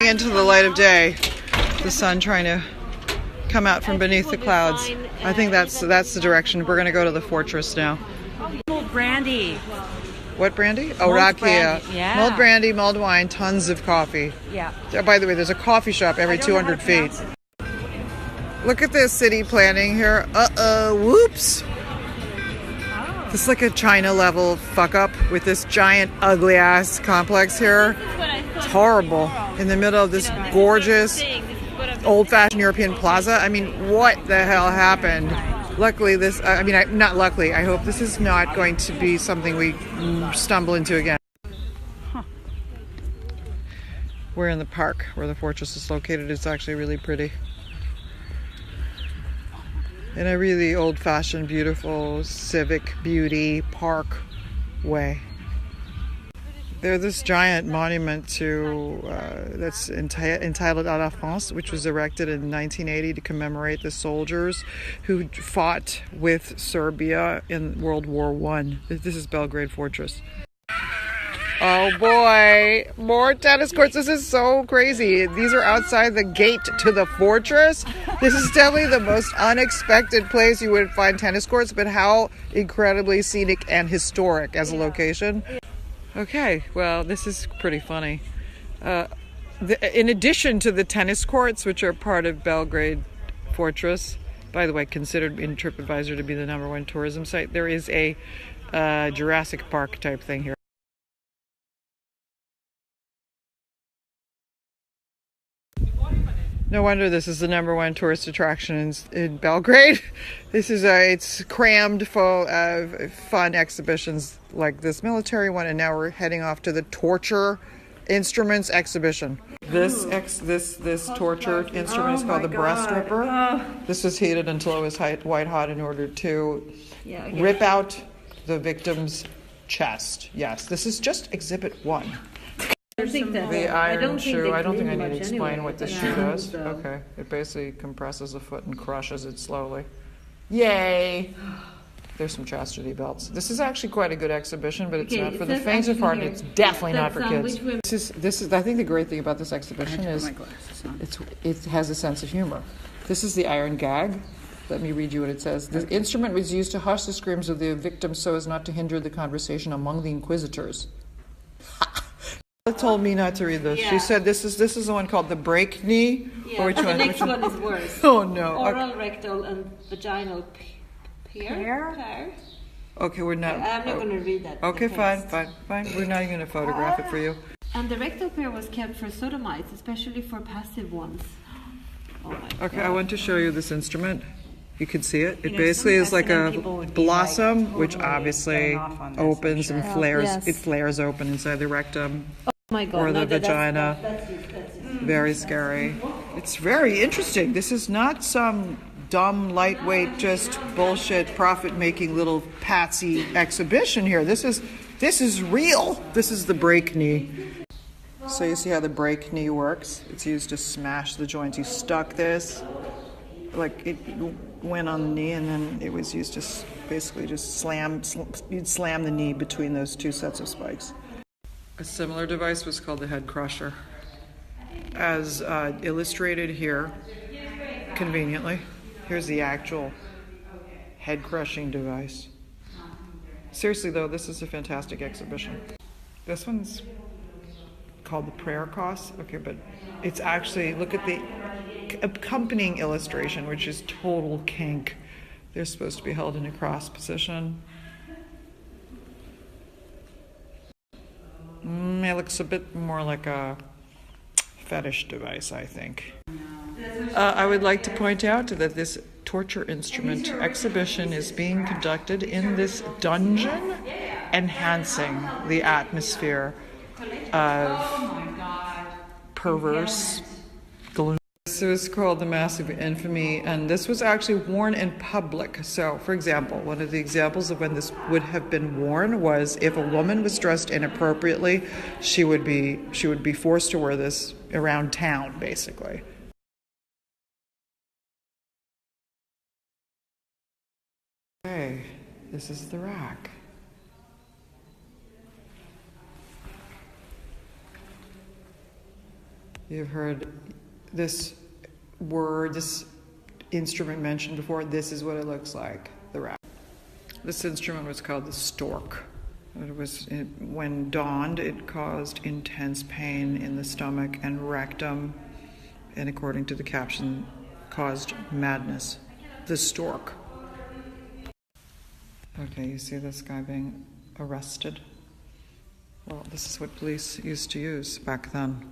Into the light of day, the sun trying to come out from beneath the clouds. I think that's the direction. We're going to go to the fortress now. Mulled brandy. What brandy? Oh, Mulled rakia. brandy, yeah. Mulled brandy, mulled wine, tons of coffee. Yeah. By the way, there's a coffee shop every 200 feet. Look at this city planning here. Whoops. This is like a China level fuck up with this giant ugly ass complex here. It's horrible. In the middle of this gorgeous old fashioned European plaza. I mean, what the hell happened? Luckily this, not luckily, I hope this is not going to be something we stumble into again. We're in the park where the fortress is located. It's actually really pretty. In a really old-fashioned, beautiful, civic beauty park way. There's this giant monument to that's entitled À la France, which was erected in 1980 to commemorate the soldiers who fought with Serbia in World War I. This is Belgrade Fortress. Oh boy, more tennis courts. This is so crazy. These are outside the gate to the fortress. This is definitely the most unexpected place you would find tennis courts, but how incredibly scenic and historic as a location. Okay, well, this is pretty funny. In addition to the tennis courts, which are part of Belgrade Fortress, by the way, considered in TripAdvisor to be the #1 tourism site, there is a Jurassic Park type thing here. No wonder this is the #1 tourist attraction in Belgrade. This is it's crammed full of fun exhibitions like this military one, and now we're heading off to the torture instruments exhibition. This torture instrument is called the breast ripper. This was heated until it was white hot in order to rip out the victim's chest. Yes, this is just exhibit 1. The iron shoe. I don't think I need to explain what this shoe does. Okay. It basically compresses the foot and crushes it slowly. Yay! There's some chastity belts. This is actually quite a good exhibition, but it's not for the faint of heart. It's definitely not for kids. This is. I think the great thing about this exhibition is it has a sense of humor. This is the iron gag. Let me read you what it says. The instrument was used to hush the screams of the victim so as not to hinder the conversation among the inquisitors. Told me not to read this. She said this is the one called the break knee. Yeah, which one? The next one is worse. Oh no. Oral, rectal, and vaginal pair. Okay, we're not. I'm not going to read that. Okay, fine. We're not even going to photograph it for you. And the rectal pair was kept for sodomites, especially for passive ones. Oh my God. Okay, I want to show you this instrument. You can see it. It basically is like a blossom, which obviously opens and flares. Yes. It flares open inside the rectum. Oh my God, or the vagina. That's very scary. It's very interesting. This is not some dumb, lightweight, just bullshit, profit-making little patsy exhibition here. This is real. This is the break knee. So you see how the break knee works? It's used to smash the joints. You stuck this, like it went on the knee, and then it was used to basically just you'd slam the knee between those two sets of spikes. A similar device was called the head crusher, as illustrated here, conveniently. Here's the actual head crushing device. Seriously though, this is a fantastic exhibition. This one's called the prayer cross. Okay, but it's actually, look at the accompanying illustration, which is total kink. They're supposed to be held in a cross position. It looks a bit more like a fetish device, I think. I would like to point out that this torture instrument exhibition is being conducted in this dungeon, enhancing the atmosphere of perverse gloom. This was called the Massive Infamy, and this was actually worn in public. So, for example, one of the examples of when this would have been worn was if a woman was dressed inappropriately, she would be forced to wear this around town, basically. Okay, this is the rack. You've heard this word, this instrument mentioned before. This is what it looks like, the rat. This instrument was called the stork. When dawned, it caused intense pain in the stomach and rectum, and according to the caption, caused madness. The stork. Okay, you see this guy being arrested? Well, this is what police used to use back then.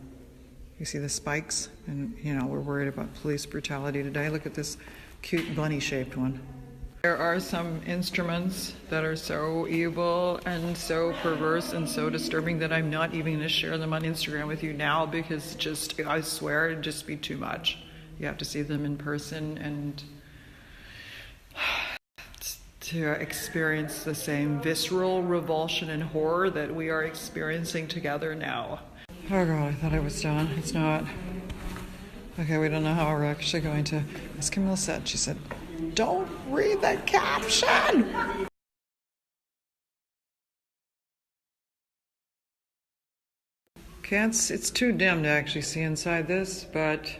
You see the spikes? And, we're worried about police brutality today. Look at this cute bunny-shaped one. There are some instruments that are so evil and so perverse and so disturbing that I'm not even going to share them on Instagram with you now, because I swear it'd just be too much. You have to see them in person and to experience the same visceral revulsion and horror that we are experiencing together now. Oh God, I thought I was done. It's not. Okay, we don't know how we're actually going to. As Camilla said, she said, don't read the caption! It's too dim to actually see inside this, but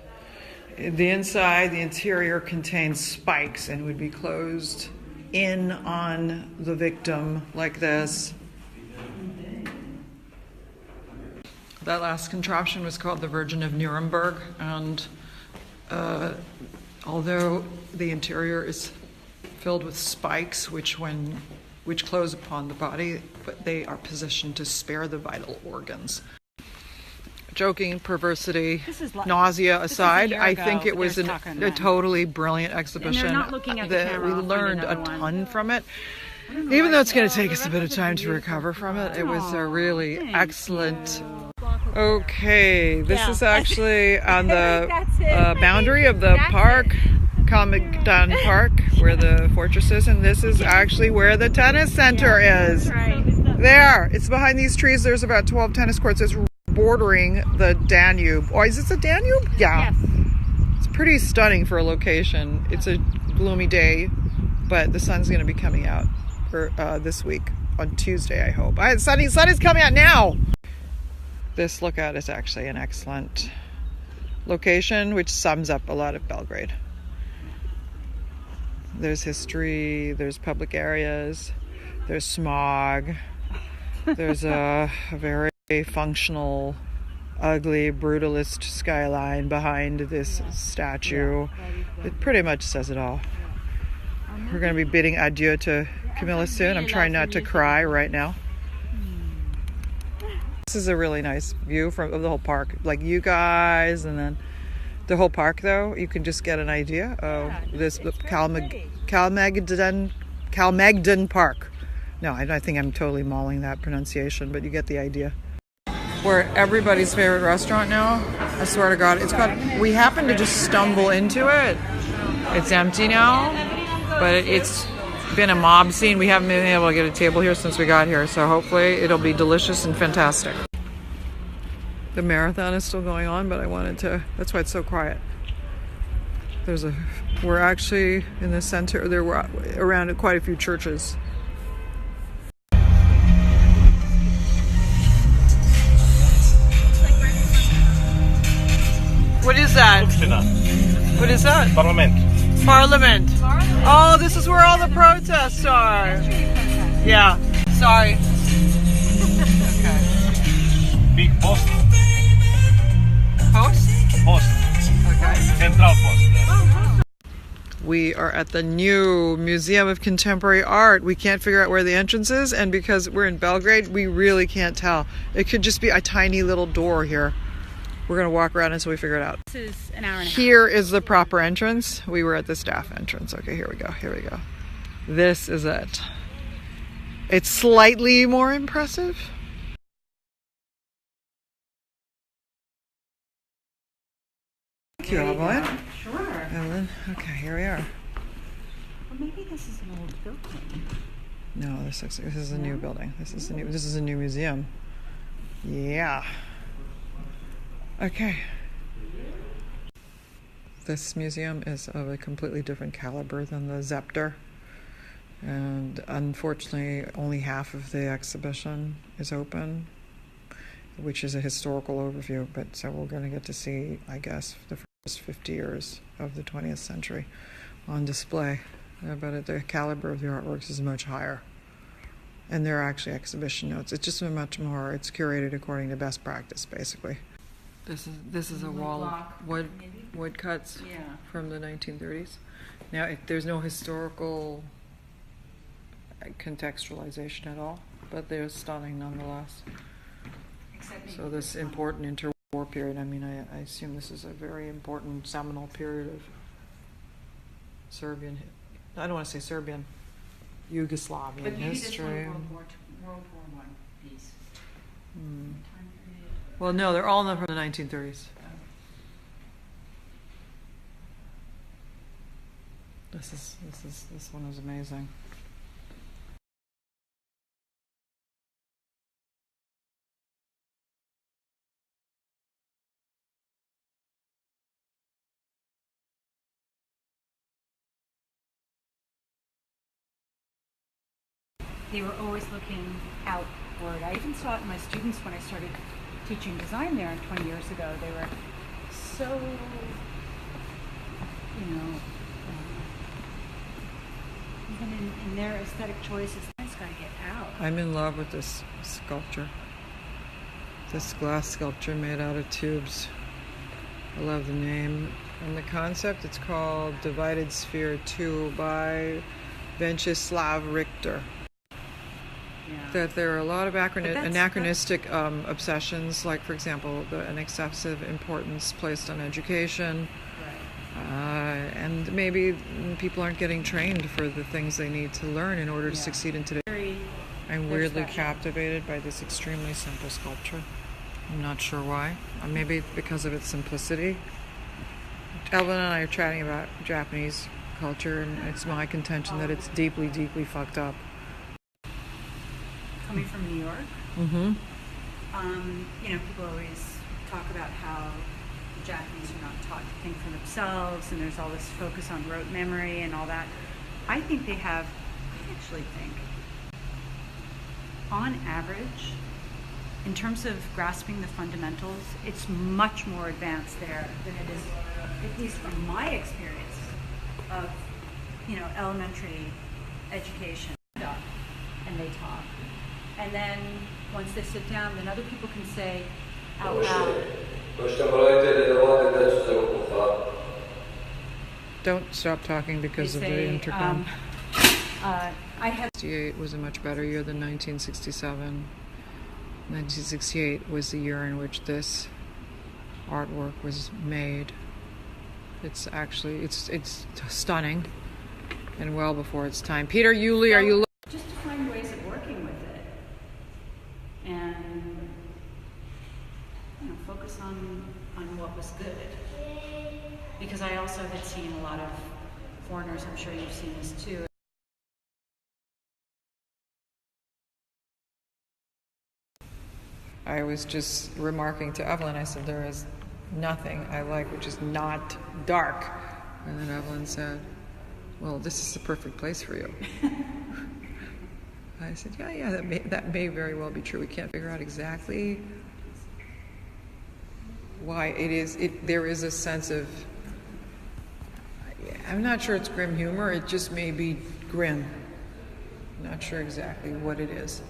the interior contains spikes and would be closed in on the victim like this. That last contraption was called the Virgin of Nuremberg, and although the interior is filled with spikes which close upon the body, but they are positioned to spare the vital organs. Joking, perversity, nausea aside, I think it was a totally brilliant exhibition. We learned a ton from it. Even though it's going to take us a bit of time to recover from it, it was a really excellent. Okay, this is actually on the boundary of the park, Kalmegdan Park, where the fortress is, and this is actually where the tennis center is. There, it's behind these trees. There's about 12 tennis courts. It's bordering the Danube. Oh, is this a Danube? Yeah. Yes. It's pretty stunning for a location. It's a gloomy day, but the sun's going to be coming out for this week on Tuesday, I hope. The sun is coming out now. This lookout is actually an excellent location, which sums up a lot of Belgrade. There's history, there's public areas, there's smog, there's a very functional, ugly, brutalist skyline behind this statue. It pretty much says it all. We're going to be bidding adieu to Camilla soon. I'm trying not to cry right now. This is a really nice view of the whole park. Like you guys, and then the whole park, though, you can just get an idea of this Kalmegdan Park. No, I think I'm totally mauling that pronunciation, but you get the idea. We're at everybody's favorite restaurant now. I swear to God, we happened to just stumble into it. It's empty now, but it's been a mob scene. We haven't been able to get a table here since we got here, so hopefully it'll be delicious and fantastic. The marathon is still going on, but that's why it's so quiet. We're actually in the center. There were around quite a few churches. What is that? What is that? Parliament. Oh, this is where all the protests are. Yeah. Sorry. Okay. Big post. Post? Post. Okay. Central post. We are at the new Museum of Contemporary Art. We can't figure out where the entrance is, and because we're in Belgrade, we really can't tell. It could just be a tiny little door here. We're going to walk around until we figure it out. This is an hour and a half. Here is the proper entrance. We were at the staff entrance. Okay, here we go. Here we go. This is it. It's slightly more impressive. Thank you, Evelyn. Sure. Evelyn. Okay, here we are. Well, maybe this is an old building. No, this is a new building. This is a new museum. Yeah. Okay. This museum is of a completely different caliber than the Zepter. And unfortunately, only half of the exhibition is open. which is a historical overview. But so we're going to get to see, I guess, the first 50 years of the 20th century on display. But the caliber of the artworks is much higher. And they're actually exhibition notes. It's just much more, it's curated according to best practice, basically. This is a wall of wood cuts from the 1930s. Now, there's no historical contextualization at all, but they're stunning nonetheless. So this important interwar period, I mean, I assume this is a very important seminal period of Serbian, I don't want to say Serbian, Yugoslavian But maybe history. this one World War I piece. Time period. Well, no, they're all from the 1930s. This one is amazing. They were always looking outward. I even saw it in my students when I started teaching design there 20 years ago. They were so, even in their aesthetic choices, it's got to get out. I'm in love with this sculpture. This glass sculpture made out of tubes. I love the name. And the concept, it's called Divided Sphere 2 by Vyacheslav Richter. That there are a lot of anachronistic obsessions, like, for example, an excessive importance placed on education. And maybe people aren't getting trained for the things they need to learn in order to succeed in today. I'm weirdly captivated by this extremely simple sculpture. I'm not sure why. Maybe because of its simplicity. Evelyn and I are chatting about Japanese culture, and it's my contention that it's deeply, deeply fucked up. Coming from New York, Mm-hmm. People always talk about how the Japanese are not taught to think for themselves, and there's all this focus on rote memory and all that. I actually think, on average, in terms of grasping the fundamentals, it's much more advanced there than it is, at least from my experience of, elementary education. And they talk. And then once they sit down, then other people can say out loud. Don't stop talking because of the intercom. I have 1968 was a much better year than 1967. 1968 was the year in which this artwork was made. It's stunning and well before its time. Peter, Yuli, are you? just to find ways of working with it and focus on what was good. Because I also had seen a lot of foreigners, I'm sure you've seen this too. I was just remarking to Evelyn, I said, there is nothing I like which is not dark. And then Evelyn said, well, this is the perfect place for you. I said, yeah, that may very well be true. We can't figure out exactly why there is a sense of, I'm not sure it's grim humor, it just may be grim. I'm not sure exactly what it is.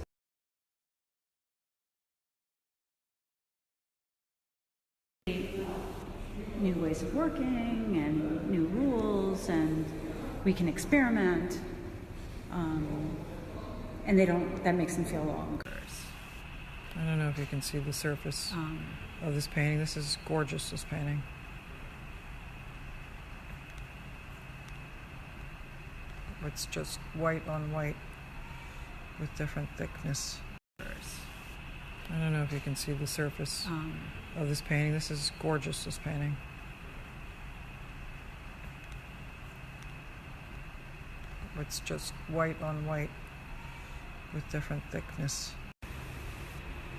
New ways of working and new rules, and we can experiment, and that makes them feel longer. I don't know if you can see the surface of this painting. This is gorgeous, this painting. It's just white on white with different thickness. I don't know if you can see the surface of this painting. This is gorgeous, this painting. It's just white on white with different thickness.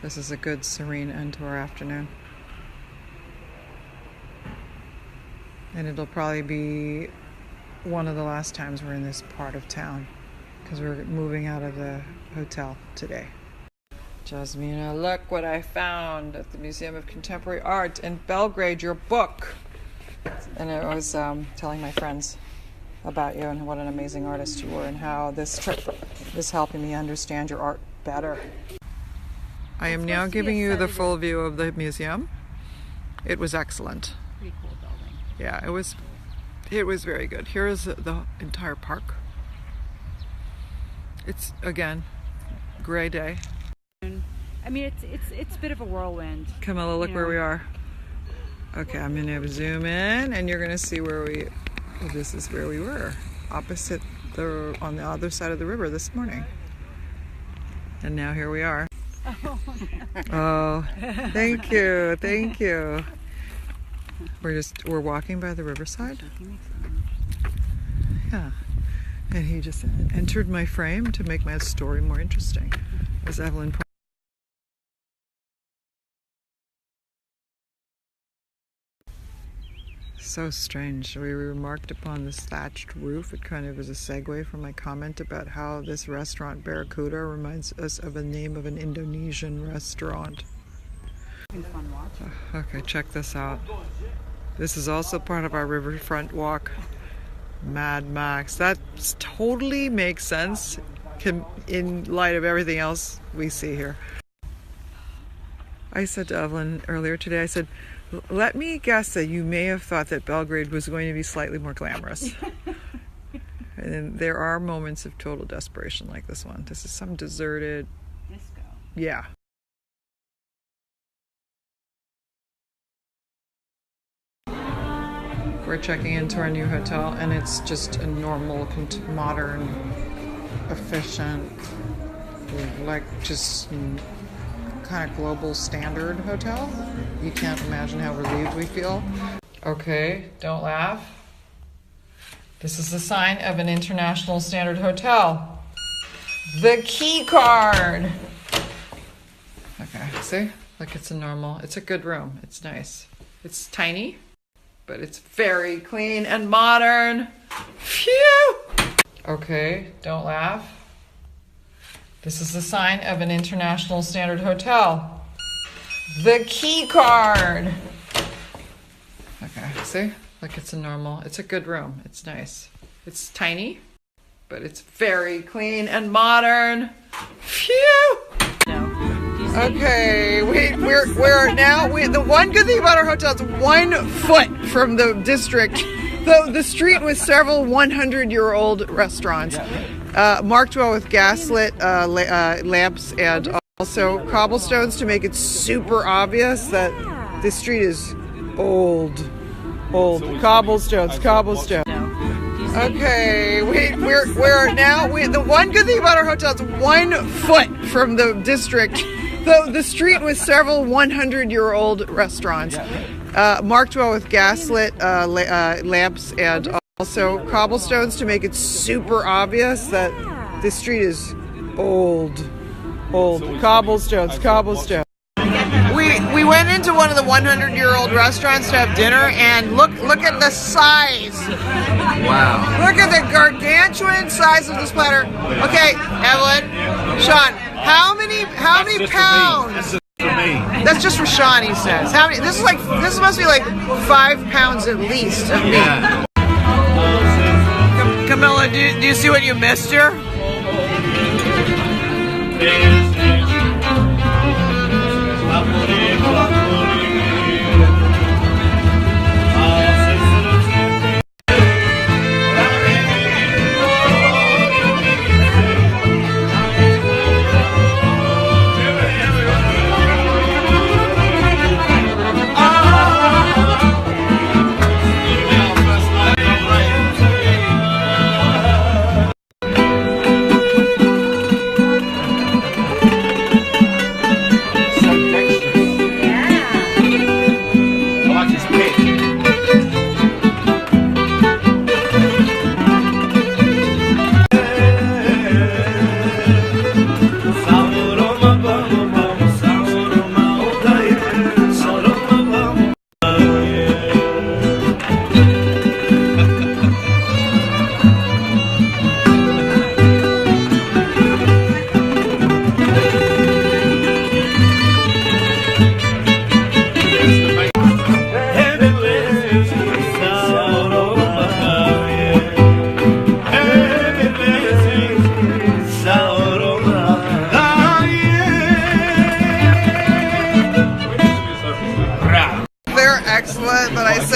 This is a good serene end to our afternoon. And it'll probably be one of the last times we're in this part of town because we're moving out of the hotel today. Jasmina, look what I found at the Museum of Contemporary Art in Belgrade, your book. And I was telling my friends about you and what an amazing artist you were and how this trip is helping me understand your art better. I am now giving you the full view of the museum. It was excellent. Pretty cool building. Yeah, it was very good. Here is the entire park. It's, again, gray day. I mean, it's a bit of a whirlwind. Camilla, look where we are. Okay, I'm going to zoom in, and you're going to see this is where we were, opposite on the other side of the river this morning. And now here we are. Oh, thank you. We're walking by the riverside. Yeah, and he just entered my frame to make my story more interesting, as Evelyn pointed. So strange. We remarked upon this thatched roof. It kind of is a segue from my comment about how this restaurant, Barracuda, reminds us of the name of an Indonesian restaurant. Fun watch. Okay, check this out. This is also part of our riverfront walk. Mad Max. That totally makes sense in light of everything else we see here. I said to Evelyn earlier today, I said, let me guess that you may have thought that Belgrade was going to be slightly more glamorous. And then there are moments of total desperation like this one. This is some deserted... Disco. Yeah. We're checking into our new hotel, and it's just a normal, modern, efficient, like just kind of global standard hotel. You can't imagine how relieved we feel. Okay, don't laugh. This is the sign of an international standard hotel. The key card. Okay, see? Like it's a good room. It's nice. It's tiny, but it's very clean and modern. Phew! Okay, don't laugh. This is the sign of an international standard hotel. The key card. Okay, see? Like it's a good room. It's nice. It's tiny, but it's very clean and modern. Phew! Okay, we're now, the one good thing about our hotel is 1 foot from the district, the street with several 100-year-old restaurants, marked well with gaslit lamps and also cobblestones to make it super obvious that this street is old. Cobblestones. Okay, we're now, the one good thing about our hotel is 1 foot from the district, the street with several 100-year-old restaurants, marked well with gaslit lamps and also cobblestones to make it super obvious that this street is old. Cobblestones. We went into one of the 100-year-old restaurants to have dinner, and look at the size. Wow. Look at the gargantuan size of this platter. Okay, Evelyn, Sean, how many pounds? That's just for Sean, he says. How many? This must be like 5 pounds at least of meat. Camilla, do you see what you missed here?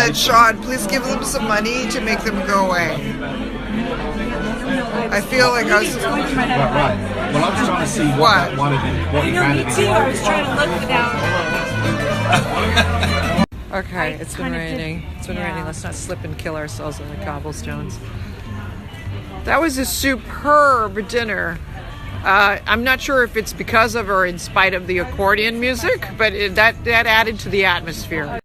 said, Sean, please give them some money to make them go away. I feel like I was... Right. Well, I was trying to see what that wanted to, what he wanted to do. I was trying to look without. Okay, it's been raining. It's been yeah. raining. Let's not slip and kill ourselves on the cobblestones. That was a superb dinner. I'm not sure if it's because of or in spite of the accordion music, but that added to the atmosphere.